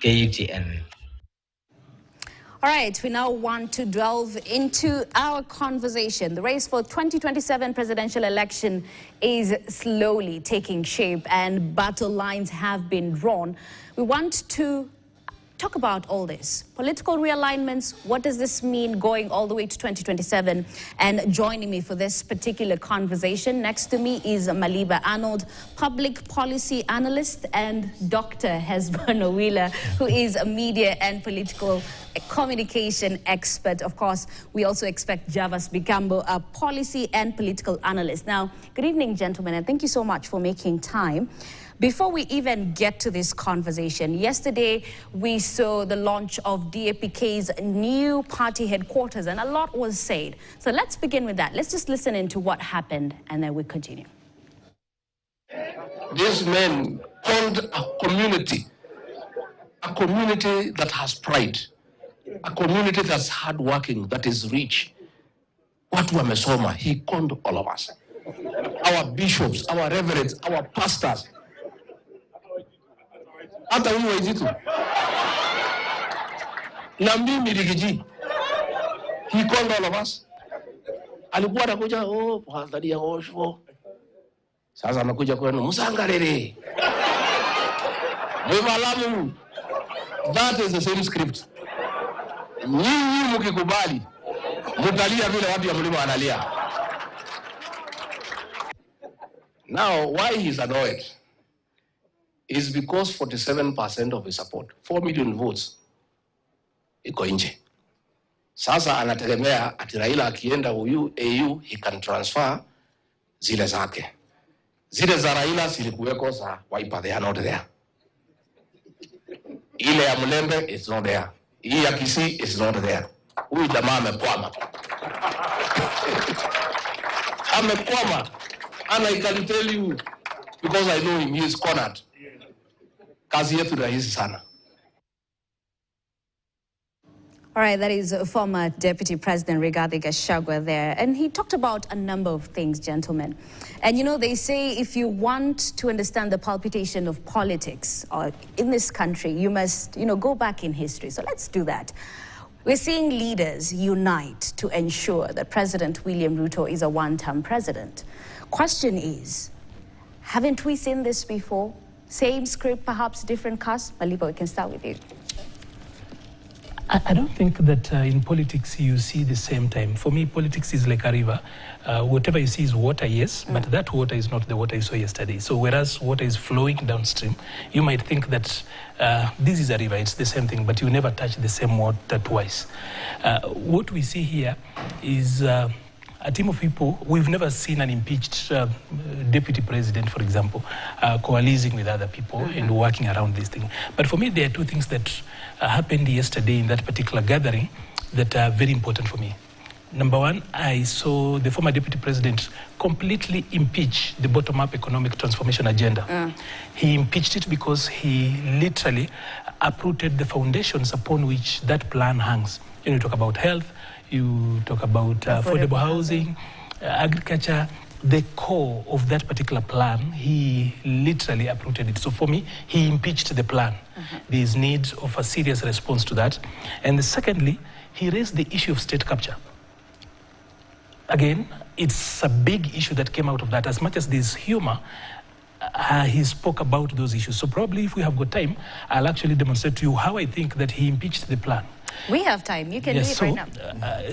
KTN. All right, we now want to delve into our conversation. The race for 2027 presidential election is slowly taking shape and battle lines have been drawn. We want to talk about all this. Political realignments, what does this mean going all the way to 2027? And joining me for this particular conversation, next to me is Maliba Arnold, public policy analyst, and Dr. Hesbon Wheeler, who is a media and political communication expert. Of course, we also expect Javas Bikambo, a policy and political analyst. Now, good evening, gentlemen, and thank you so much for making time. Before we even get to this conversation, yesterday we saw the launch of DAPK's new party headquarters, and a lot was said. So let's begin with that. Let's just listen into what happened, and then we continue. These men called a community that has pride, a community that's hardworking, that is rich. Watu wamesoma, he called all of us. Our bishops, our reverends, our pastors. Hata huyu Waititu. Na mimi Rigiji. He called all of us. Alikuwa anakuja, Padri Osho. Sasa amekuja kwenu, Musangarere. Mwimalamu. That is the same script. Nyinyi mkikubali, mutalia vile watu ya mlima wanalia. Now, why he's annoyed is because 47% of his support, 4 million votes, iko nje. Sasa anategemea ati Raila akienda huyu AU, he can transfer zile zake. Zile za Raila zilikuweko za Wiper, they are not there. Ile ya Mlembe is not there. Hii ya Kisii is not there. Huyu jamaa amekwama. Amekwama. And I can tell you, because I know him, he is cornered. Kazi yetu rahisi sana. All right, that is former Deputy President Rigathi Gachagua there. And he talked about a number of things, gentlemen. And you know, they say if you want to understand the palpitation of politics in this country, you must, go back in history. So let's do that. We're seeing leaders unite to ensure that President William Ruto is a one-term president. Question is, haven't we seen this before? Same script, perhaps different cast? Maliba, we can start with you. I don't think that in politics you see the same time. For me, politics is like a river. Whatever you see is water, yes, but that water is not the water you saw yesterday. So whereas water is flowing downstream, you might think that this is a river, it's the same thing, but you never touch the same water twice. What we see here is a team of people. We've never seen an impeached deputy president, for example, coalescing with other people and working around this thing. But for me, there are two things that happened yesterday in that particular gathering that are very important for me. Number one, I saw the former deputy president completely impeach the bottom-up economic transformation agenda. He impeached it because he literally uprooted the foundations upon which that plan hangs. You talk about health, you talk about affordable housing, agriculture. The core of that particular plan, he literally uprooted it. So for me, he impeached the plan. There is need of a serious response to that. And secondly, he raised the issue of state capture. Again, it's a big issue that came out of that. As much as there's humor, he spoke about those issues. So probably if we have got time, I'll actually demonstrate to you how I think that he impeached the plan. We have time. You can do it right now.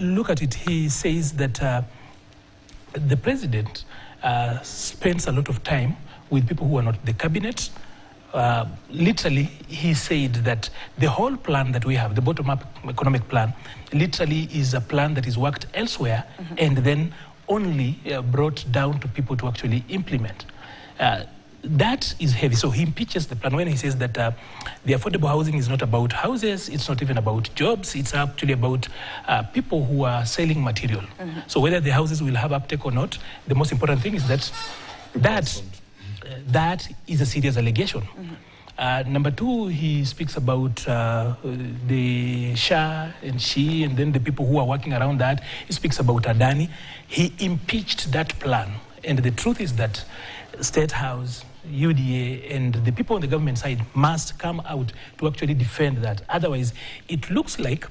Look at it. He says that the president spends a lot of time with people who are not the cabinet. Literally, he said that the whole plan that we have, the bottom-up economic plan, literally is a plan that is worked elsewhere and then only brought down to people to actually implement. That is heavy. So he impeaches the plan when he says that the affordable housing is not about houses, it's not even about jobs, it's actually about people who are selling material. So whether the houses will have uptake or not, the most important thing is that that is a serious allegation. Number two, he speaks about the Shah and she and then the people who are working around that. He speaks about Adani. He impeached that plan. And the truth is that State House, UDA and the people on the government side must come out to actually defend that. Otherwise, it looks like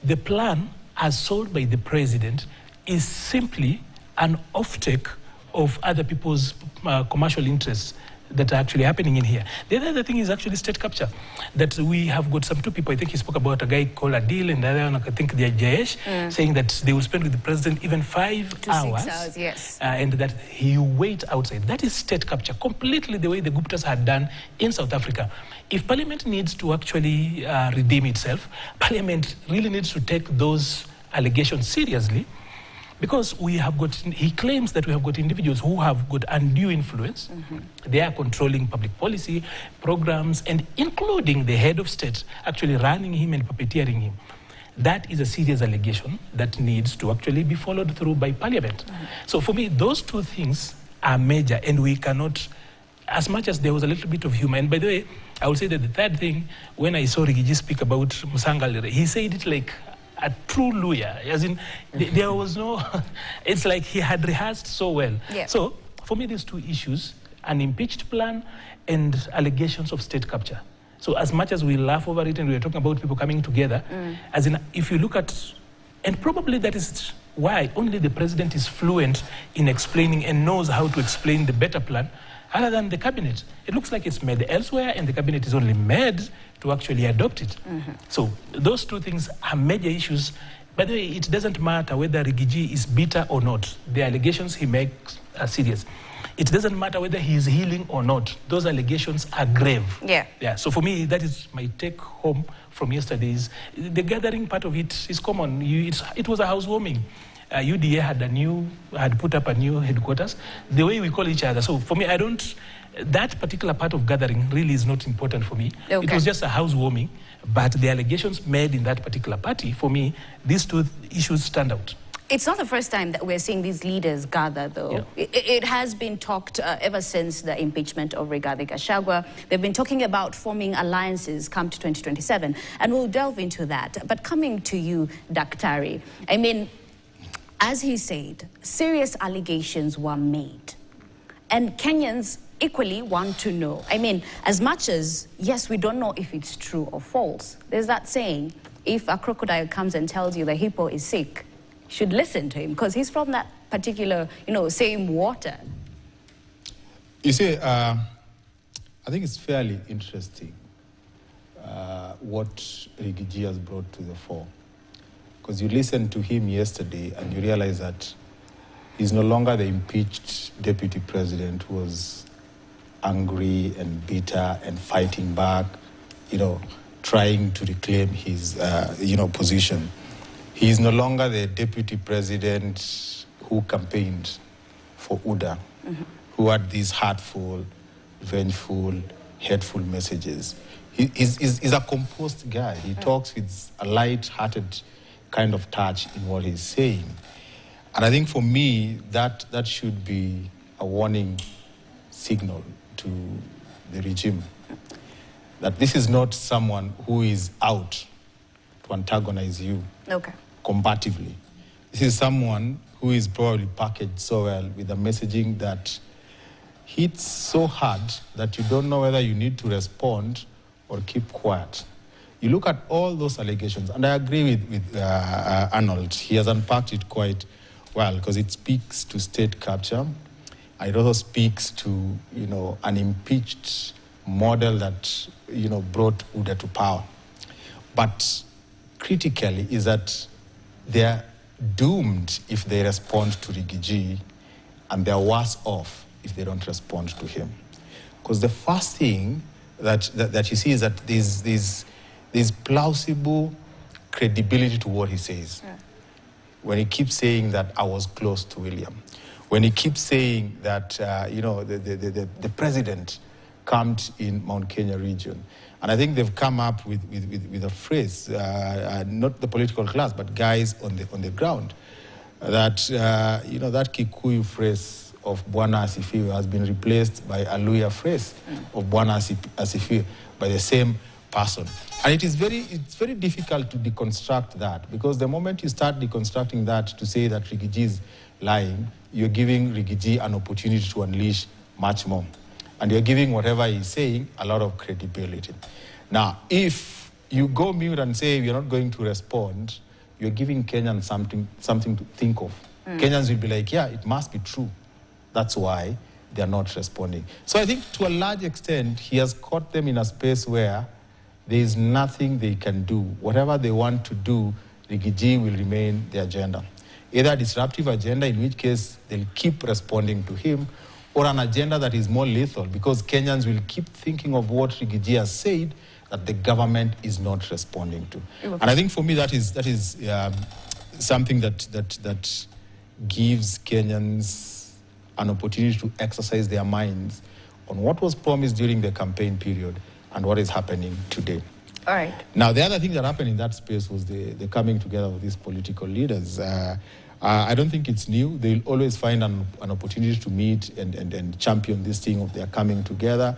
the plan as sold by the president is simply an offtake of other people's commercial interests that are actually happening in here. The other thing is actually state capture. That we have got some two people, I think he spoke about a guy called Adil and the other one, I think they're Jayesh, saying that they will spend with the president even 5 to hours. 6 hours, yes. And that he will wait outside. That is state capture, completely the way the Guptas had done in South Africa. If Parliament needs to actually redeem itself, Parliament really needs to take those allegations seriously, because we have got, he claims that we have got individuals who have got undue influence. They are controlling public policy, programs, and including the head of state actually running him and puppeteering him. That is a serious allegation that needs to actually be followed through by Parliament. So for me, those two things are major, and we cannot, as much as there was a little bit of humor, and by the way, I will say that the third thing, when I saw Rigiji speak about Musangal, he said it like a true lawyer, as in there was no, it's like he had rehearsed so well. Yeah. So for me, these two issues, an impeached plan and allegations of state capture. So as much as we laugh over it and we're talking about people coming together, as in if you look at, and probably that is why only the president is fluent in explaining and knows how to explain the better plan, other than the cabinet. It looks like it's made elsewhere and the cabinet is only made to actually adopt it. So those two things are major issues. By the way, it doesn't matter whether Rigiji is bitter or not. The allegations he makes are serious. It doesn't matter whether he is healing or not. Those allegations are grave. Yeah. So for me, that is my take home from yesterday's. The gathering part of it is common. It was a housewarming. UDA had put up a new headquarters, the way we call each other. So for me, that particular part of gathering really is not important for me. Okay. It was just a housewarming, but the allegations made in that particular party, for me, these two issues stand out. It's not the first time that we're seeing these leaders gather, though. Yeah. It has been talked ever since the impeachment of Rigathi Gachagua. They've been talking about forming alliances come to 2027, and we'll delve into that. But coming to you, Daktari, I mean, as he said, serious allegations were made. And Kenyans equally want to know. I mean, as much as, yes, we don't know if it's true or false. There's that saying, if a crocodile comes and tells you the hippo is sick, you should listen to him, because he's from that particular, same water. You see, I think it's fairly interesting what Rigiji has brought to the fore. Because you listened to him yesterday and you realize that he's no longer the impeached deputy president who was angry and bitter and fighting back, trying to reclaim his, position. He is no longer the deputy president who campaigned for UDA, who had these hurtful, vengeful, hateful messages. He's a composed guy. He talks with a light-hearted kind of touch in what he's saying. And I think for me, that should be a warning signal to the regime that this is not someone who is out to antagonize you combatively. This is someone who is probably packaged so well with a messaging that hits so hard that you don't know whether you need to respond or keep quiet. You look at all those allegations, and I agree with Arnold. He has unpacked it quite well, because it speaks to state capture. And it also speaks to, an impeached model that, brought UDA to power. But critically is that they're doomed if they respond to Rigiji, and they're worse off if they don't respond to him. Because the first thing that you see is that there's plausible credibility to what he says. When he keeps saying that I was close to William, when he keeps saying that the president camped in Mount Kenya region, and I think they've come up with a phrase, not the political class, but guys on the ground, that that Kikuyu phrase of Bwana Asifiwe has been replaced by a Luhya phrase of Bwana Asifiwe by the same person. And it's very difficult to deconstruct that, because the moment you start deconstructing that to say that Rigiji is lying, you're giving Rigiji an opportunity to unleash much more. and you're giving whatever he's saying a lot of credibility. Now, if you go mute and say you're not going to respond, you're giving Kenyans something to think of. Kenyans will be like, yeah, it must be true. That's why they're not responding. So I think to a large extent, he has caught them in a space where there is nothing they can do. Whatever they want to do, Rigiji will remain the agenda. Either a disruptive agenda, in which case they'll keep responding to him, or an agenda that is more lethal, because Kenyans will keep thinking of what Rigiji has said that the government is not responding to. And I think for me that is something that gives Kenyans an opportunity to exercise their minds on what was promised during the campaign period and what is happening today. All right. Now, the other thing that happened in that space was the coming together of these political leaders. I don't think it's new. They'll always find an opportunity to meet and champion this thing of their coming together,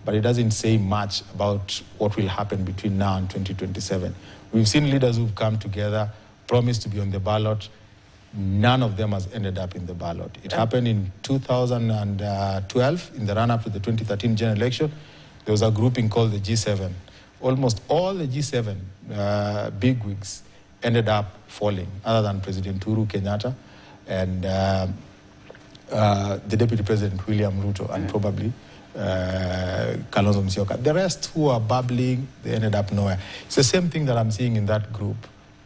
but it doesn't say much about what will happen between now and 2027. We've seen leaders who've come together, promised to be on the ballot. None of them has ended up in the ballot. It happened in 2012, in the run-up to the 2013 general election. There was a grouping called the G7. Almost all the G7 bigwigs ended up falling, other than President Uhuru Kenyatta and the Deputy President William Ruto, and probably Kalonzo Musyoka. The rest who are bubbling, they ended up nowhere. It's the same thing that I'm seeing in that group.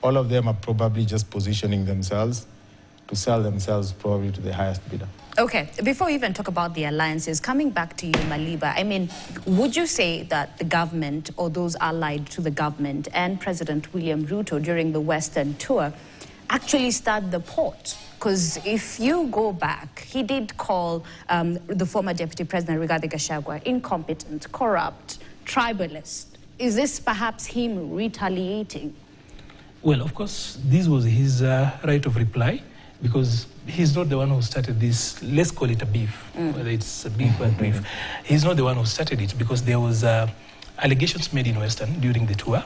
All of them are probably just positioning themselves to sell themselves probably to the highest bidder. Okay, before we even talk about the alliances, coming back to you, Maliba, I mean, would you say that the government or those allied to the government and President William Ruto during the Western tour actually stirred the pot? Because if you go back, he did call the former Deputy President Rigathi Gachagua incompetent, corrupt, tribalist. Is this perhaps him retaliating? Well, of course, this was his right of reply, because he's not the one who started this. Let's call it a beef, whether it's a beef or a beef. He's not the one who started it, because there was allegations made in Western during the tour,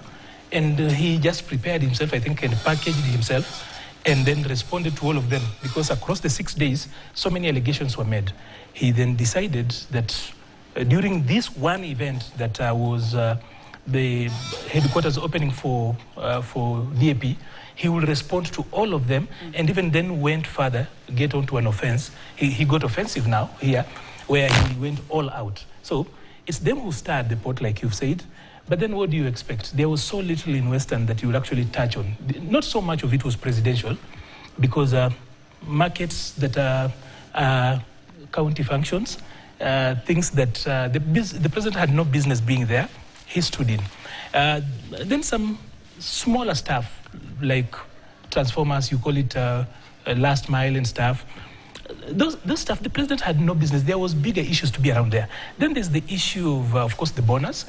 and he just prepared himself, I think, and packaged himself, and then responded to all of them, because across the 6 days, so many allegations were made. He then decided that during this one event that was the headquarters opening for DAP, he will respond to all of them, and even then went further, get onto an offense. He got offensive now here, where he went all out. So it's them who started the pot, like you've said. But then what do you expect? There was so little in Western that you would actually touch on. Not so much of it was presidential, because markets that are county functions, things that the president had no business being there, he stood in. Then some smaller stuff, like transformers, you call it last mile and stuff. Those stuff, the president had no business. There was bigger issues to be around there. Then there's the issue of course, the bonus.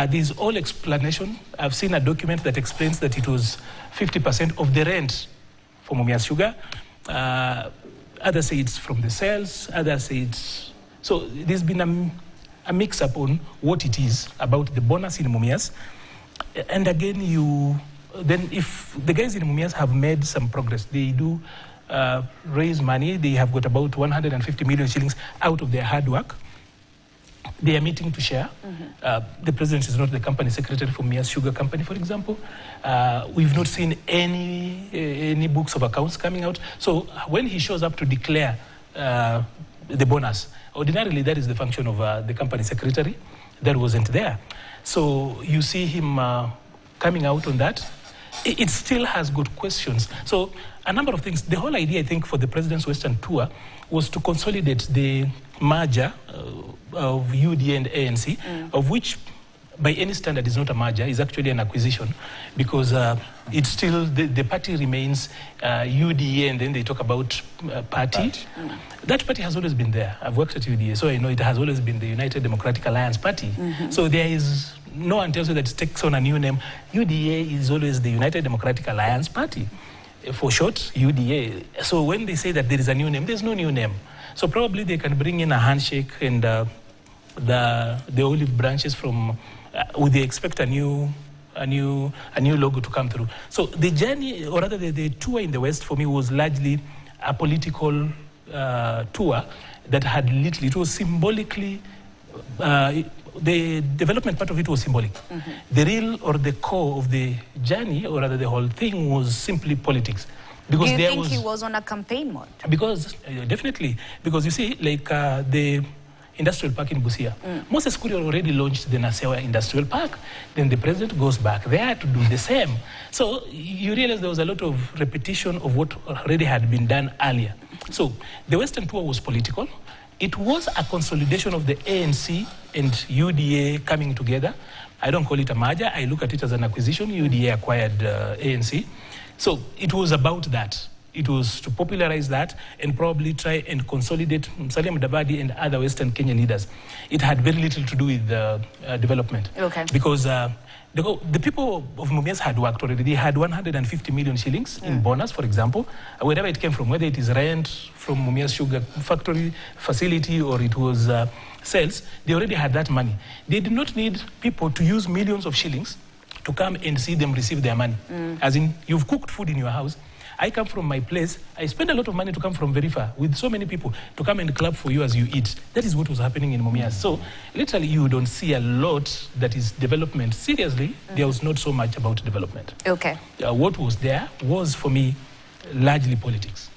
There's all explanation. I've seen a document that explains that it was 50% of the rent for Mumias Sugar. Others say it's from the sales. Others say it's... So there's been a mix-up on what it is about the bonus in Mumias. And again, then if the guys in Mumias have made some progress, they do raise money. They have got about 150 million shillings out of their hard work. They are meeting to share. The president is not the company secretary for Mumias Sugar Company, for example. We've not seen any books of accounts coming out. So when he shows up to declare the bonus, ordinarily that is the function of the company secretary. That wasn't there. So you see him coming out on that. It still has got questions. So a number of things. The whole idea, I think, for the president's Western tour was to consolidate the merger of UDA and ANC, of which, by any standard, is not a merger, is actually an acquisition, because it's still, the party remains UDA, and then they talk about party. That party has always been there. I've worked at UDA, so I know it has always been the United Democratic Alliance Party. So there is no one tells you that it takes on a new name. UDA is always the United Democratic Alliance Party. For short, UDA. So when they say that there is a new name, there's no new name. So probably they can bring in a handshake and the olive branches from, would they expect a new logo to come through? So the journey, or rather the tour in the West for me was largely a political tour that had little, it was symbolically the development part of it was symbolic. The real or the core of the journey, or rather the whole thing, was simply politics. Because do you think he was on a campaign mode? Because, definitely. Because you see, like the industrial park in Busia, Moses Kuria already launched the Nasewa Industrial Park. Then the president goes back there to do the same. So you realize there was a lot of repetition of what already had been done earlier. So the Western tour was political. It was a consolidation of the ANC and UDA coming together. I don't call it a merger. I look at it as an acquisition. UDA acquired ANC. So it was about that. It was to popularize that and probably try and consolidate Musalia Mudavadi and other Western Kenya leaders. It had very little to do with development. Okay. Because the people of Mumias had worked already. They had 150 million shillings in bonus, for example, wherever it came from, whether it is rent from Mumias Sugar Factory facility or it was sales, they already had that money. They did not need people to use millions of shillings to come and see them receive their money. As in, you've cooked food in your house. I come from my place. I spend a lot of money to come from very far with so many people to come and clap for you as you eat. That is what was happening in Mumias. So literally you don't see a lot that is development. Seriously, there was not so much about development. Okay. What was there was, for me, largely politics.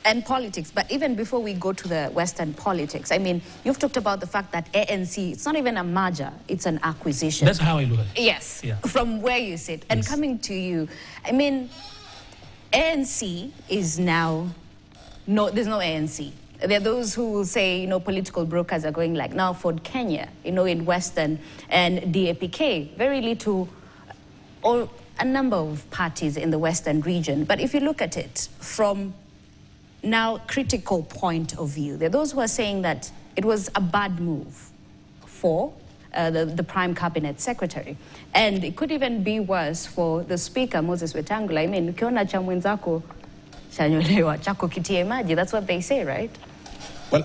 And politics, but even before we go to the Western politics, I mean, you've talked about the fact that ANC, it's not even a merger, it's an acquisition. That's how I look at it. Yes, Yeah. From where you sit. And Yes. coming to you, I mean, ANC is now, no, there's no ANC. There are those who will say, political brokers are going like now Ford Kenya, in Western, and DAPK, very little, or a number of parties in the Western region. But if you look at it from now critical point of view, there are those who are saying that it was a bad move for the Prime Cabinet Secretary. And it could even be worse for the Speaker, Moses Wetangula. I mean, ukiona cha mwenzako chanyolewa, chako kitie maji, that's what they say, right? Well,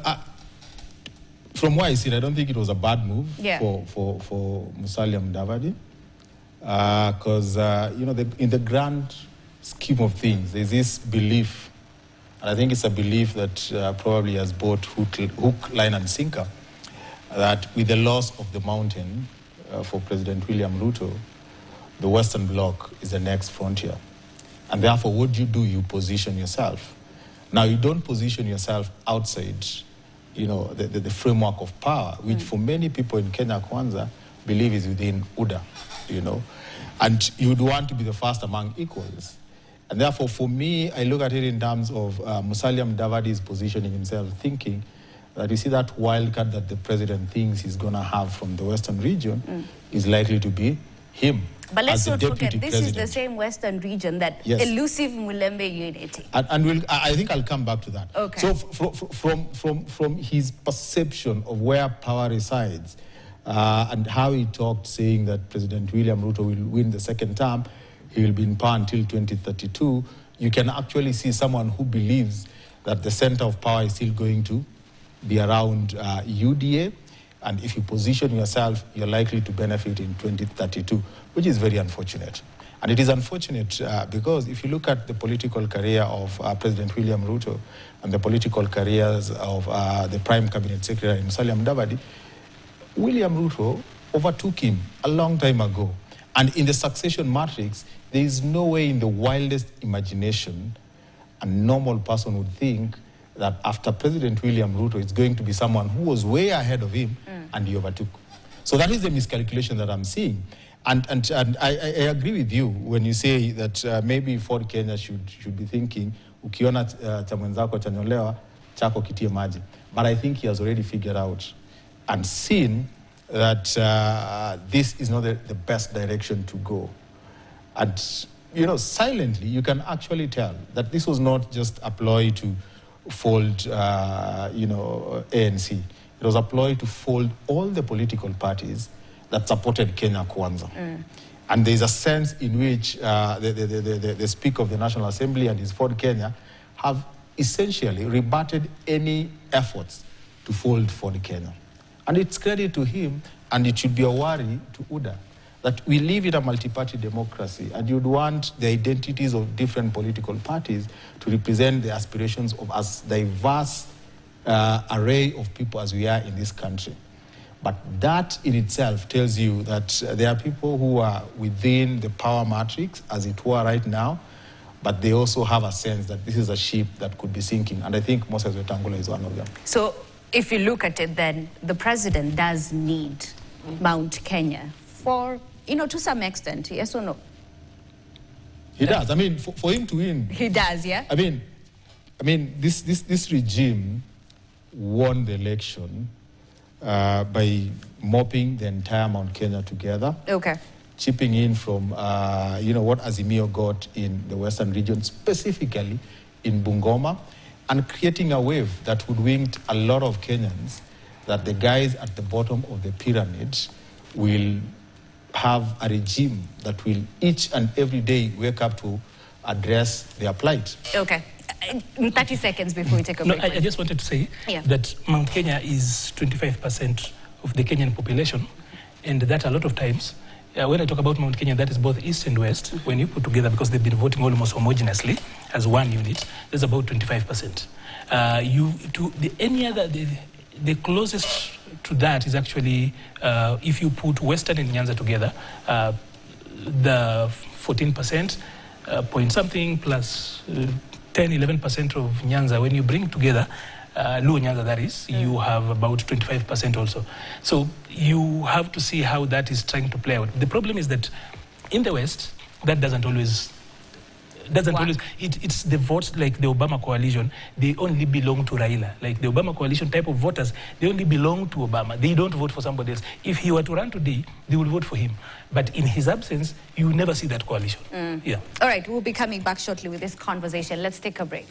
from what I see, I don't think it was a bad move for Musalia Mudavadi. Because, in the grand scheme of things, there's this belief, and I think it's a belief that probably has brought hook, line, and sinker, that with the loss of the mountain for President William Ruto, the Western Bloc is the next frontier. And therefore, what do? You position yourself. Now, you don't position yourself outside, the framework of power, which for many people in Kenya Kwanza believe is within UDA, And you'd want to be the first among equals. And therefore, for me, I look at it in terms of Musalia Mudavadi is positioning himself, thinking that you see that wild card that the president thinks he's going to have from the Western region is likely to be him. But let's not forget, this president. is the same Western region that elusive Mulembe unity. And I think I'll come back to that. Okay. So from his perception of where power resides and how he talked, saying that President William Ruto will win the second term, he will be in power until 2032, you can actually see someone who believes that the center of power is still going to be around UDA, and if you position yourself, you're likely to benefit in 2032, which is very unfortunate. And it is unfortunate because if you look at the political career of President William Ruto and the political careers of the Prime Cabinet Secretary, Musalia Mudavadi, William Ruto overtook him a long time ago. And in the succession matrix, there is no way in the wildest imagination a normal person would think that after President William Ruto, it's going to be someone who was way ahead of him and he overtook. So that is the miscalculation that I'm seeing. And I agree with you when you say that maybe Ford Kenya should be thinking, ukiona cha mwenzako chanyolewa, chako kitie maji. But I think he has already figured out and seen that this is not the best direction to go. And, silently, you can actually tell that this was not just a ploy to fold, ANC. It was a ploy to fold all the political parties that supported Kenya Kwanza. And there's a sense in which the Speaker of the National Assembly and his Ford Kenya have essentially rebutted any efforts to fold Ford Kenya. And it's credit to him, and it should be a worry to UDA, that we live in a multi-party democracy, and you'd want the identities of different political parties to represent the aspirations of as diverse array of people as we are in this country. But that in itself tells you that there are people who are within the power matrix, as it were, right now, but they also have a sense that this is a ship that could be sinking. And I think Moses Wetangula is one of them. So if you look at it, then the president does need Mount Kenya for, to some extent, yes or no? He does. I mean, for him to win. He does, yeah? I mean, this regime won the election by mopping the entire Mount Kenya together. Okay. Chipping in from, what Azimio got in the Western region, specifically in Bungoma, and creating a wave that hoodwinked a lot of Kenyans that the guys at the bottom of the pyramid will have a regime that will each and every day wake up to address their plight. Okay. 30 seconds before we take a break. No, I just wanted to say that Mount Kenya is 25% of the Kenyan population, and that a lot of times, when I talk about Mount Kenya, that is both east and west. When you put together, because they've been voting almost homogeneously as one unit, there's about 25%. The closest to that is actually, if you put Western and Nyanza together, the 14% point something plus 10-11% of Nyanza. When you bring together Luo Nyanza, that is, you have about 25% also. So you have to see how that is trying to play out. The problem is that in the West, that doesn't always. It's the votes like the Obama coalition, they only belong to Raila. Like the Obama coalition type of voters, they only belong to Obama. They don't vote for somebody else. If he were to run today, they will vote for him. But in his absence, you will never see that coalition. Yeah. All right, we'll be coming back shortly with this conversation. Let's take a break.